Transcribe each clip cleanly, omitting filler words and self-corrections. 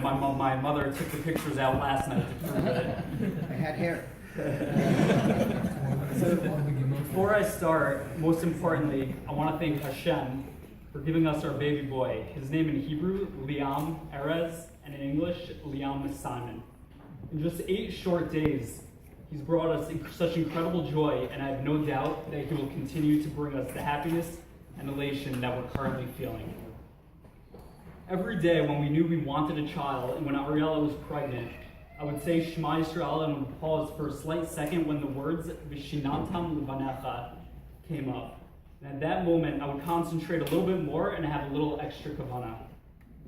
my mother took the pictures out last night to prove it. I had hair. So before I start, most importantly, I want to thank Hashem for giving us our baby boy. His name in Hebrew, Liam Erez, and in English, Liam Simon. In just 8 short days, he's brought us such incredible joy, and I have no doubt that he will continue to bring us the happiness and elation that we're currently feeling. Every day when we knew we wanted a child and when Ariella was pregnant, I would say Shema Yisrael and would pause for a slight second when the words Vishinantam Levanecha came up. And at that moment, I would concentrate a little bit more and have a little extra kavanah.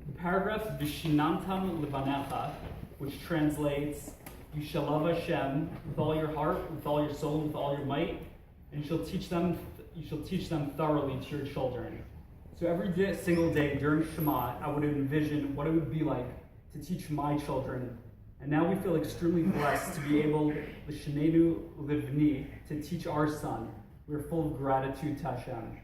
The paragraph Vishinantam Levanecha, which translates, "You shall love Hashem with all your heart, with all your soul, with all your might, and you shall teach them thoroughly to your children." So every single day during Shema, I would envision what it would be like to teach my children. And now we feel extremely blessed to be able, L'shenenu livni, to teach our son. We're full of gratitude to Hashem.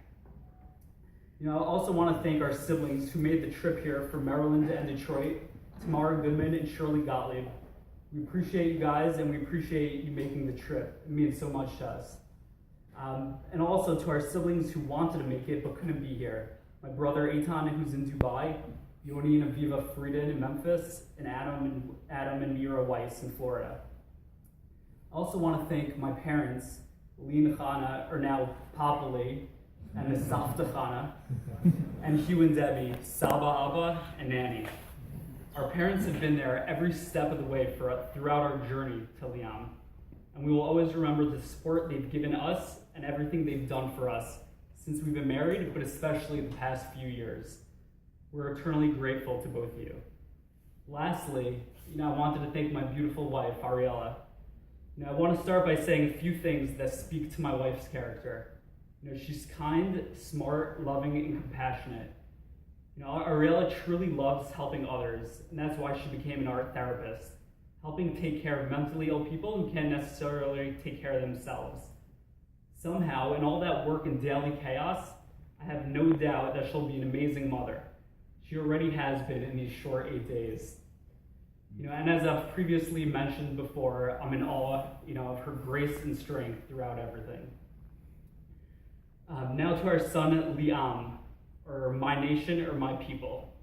I also want to thank our siblings who made the trip here from Maryland and Detroit, Tamara Goodman and Shirley Gottlieb. We appreciate you guys, and we appreciate you making the trip. It means so much to us. And also to our siblings who wanted to make it but couldn't be here. My brother Eitan, who's in Dubai, Yoni and Aviva Frieden in Memphis, and Adam and Mira Weiss in Florida. I also want to thank my parents, Lee and Chana, or now Papa Lee, and the Safta Chana, and Hugh and Debbie, Saba Abba, and Nanny. Our parents have been there every step of the way throughout our journey to Liam, and we will always remember the support they've given us and everything they've done for us since we've been married, but especially the past few years. We're eternally grateful to both of you. Lastly, I wanted to thank my beautiful wife, Ariella. I want to start by saying a few things that speak to my wife's character. She's kind, smart, loving, and compassionate. Ariella truly loves helping others, and that's why she became an art therapist, helping take care of mentally ill people who can't necessarily take care of themselves. Somehow, in all that work and daily chaos, I have no doubt that she'll be an amazing mother. She already has been in these short 8 days. And as I've previously mentioned before, I'm in awe, of her grace and strength throughout everything. Now to our son, Liam, or my nation or my people.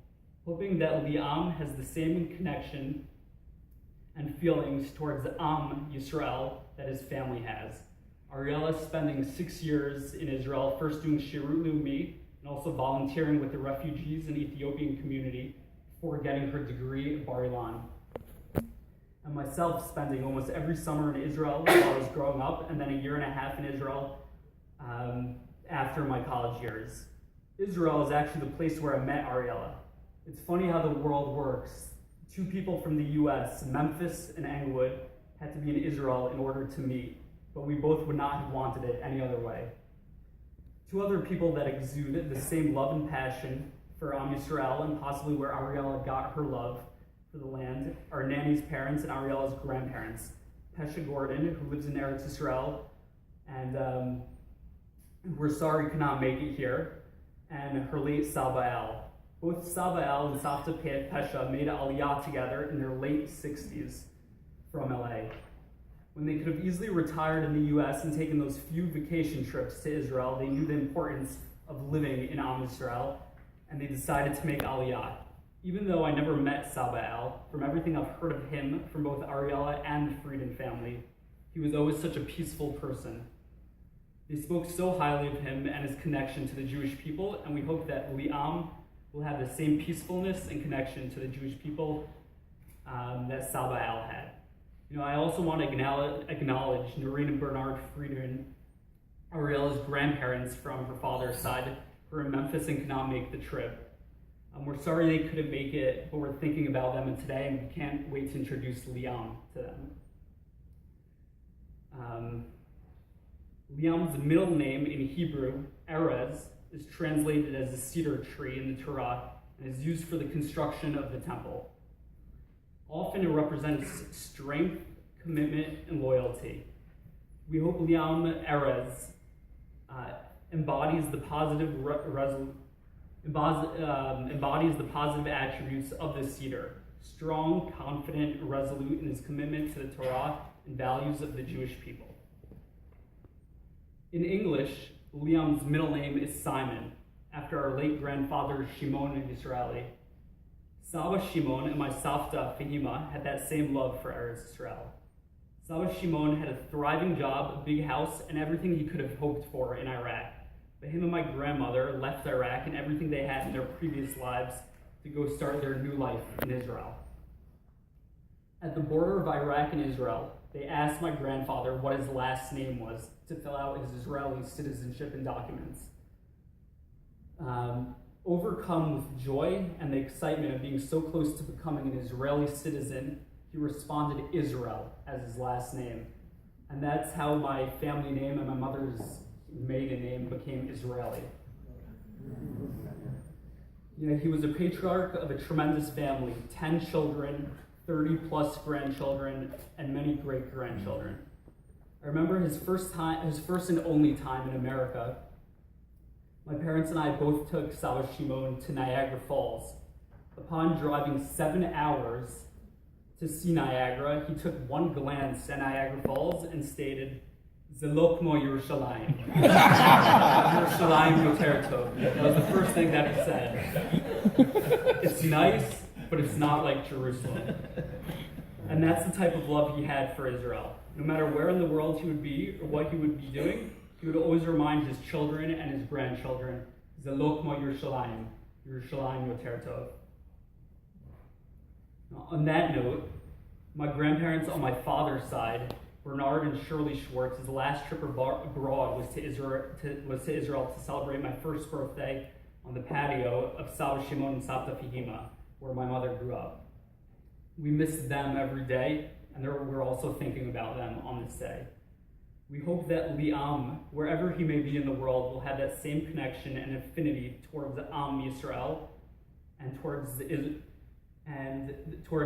Hoping that Liam has the same connection and feelings towards Am Yisrael that his family has. Ariella spending 6 years in Israel, first doing Shirut Leumi, and also volunteering with the refugees and Ethiopian community before getting her degree at Bar Ilan. And myself spending almost every summer in Israel while I was growing up, and then a 1.5 years in Israel after my college years. Israel is actually the place where I met Ariella. It's funny how the world works. 2 people from the US, Memphis and Englewood, had to be in Israel in order to meet, but we both would not have wanted it any other way. 2 other people that exude the same love and passion for Am Yisrael, and possibly where Ariella got her love for the land, are Nanny's parents and Ariella's grandparents, Pesha Gordon, who lives in Eretz Yisrael, and we're sorry could not make it here, and her late Saba El. Both Saba El and Safta Pesha made Aliyah together in their late 60s from LA. When they could have easily retired in the US and taken those few vacation trips to Israel, they knew the importance of living in Am Yisrael, and they decided to make Aliyah. Even though I never met Saba El, from everything I've heard of him from both Ariella and the Frieden family, he was always such a peaceful person. They spoke so highly of him and his connection to the Jewish people, and we hope that Liam will have the same peacefulness and connection to the Jewish people that Saba El had. I also want to acknowledge Noreen and Bernard Frieden, Ariella's grandparents from her father's side, who are in Memphis and could not make the trip. We're sorry they couldn't make it, but we're thinking about them today, and we can't wait to introduce Liam to them. Liam's middle name in Hebrew, Erez, is translated as a cedar tree in the Torah and is used for the construction of the temple. Often it represents strength, commitment, and loyalty. We hope Liam Erez embodies the positive embodies the positive attributes of the cedar: strong, confident, resolute in his commitment to the Torah and values of the Jewish people. In English, Liam's middle name is Simon, after our late grandfather Shimon Yisraeli. Saba Shimon and my Savta Fahima had that same love for Eretz Yisrael. Saba Shimon had a thriving job, a big house, and everything he could have hoped for in Iraq. But him and my grandmother left Iraq and everything they had in their previous lives to go start their new life in Israel. At the border of Iraq and Israel, they asked my grandfather what his last name was to fill out his Israeli citizenship and documents. Overcome with joy and the excitement of being so close to becoming an Israeli citizen, he responded Israel as his last name. And that's how my family name and my mother's maiden name became Israeli. He was a patriarch of a tremendous family, 10 children, 30 plus grandchildren, and many great-grandchildren. I remember his first and only time in America. My parents and I both took Saba Shimon to Niagara Falls. Upon driving 7 hours to see Niagara, he took one glance at Niagara Falls and stated, "Ze lo kmo Yerushalayim." Yerushalayim yoter tov. That was the first thing that he said. It's nice, but it's not like Jerusalem. And that's the type of love he had for Israel. No matter where in the world he would be or what he would be doing, he would always remind his children and his grandchildren, "Ze lo kmo Yerushalayim, Yerushalayim yoter tov." On that note, my grandparents on my father's side, Bernard and Shirley Schwartz, his last trip abroad was to Israel to celebrate my first birthday on the patio of Saba Shimon and Savta Fahima, where my mother grew up. We miss them every day, and we're also thinking about them on this day. We hope that Liam, wherever he may be in the world, will have that same connection and affinity towards Am Yisrael and towards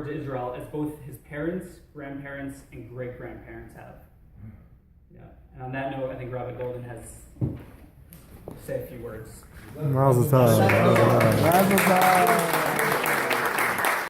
Israel as both his parents, grandparents, and great-grandparents have. Yeah. And on that note, I think Rabbi Golden has to say a few words. Mazel tov.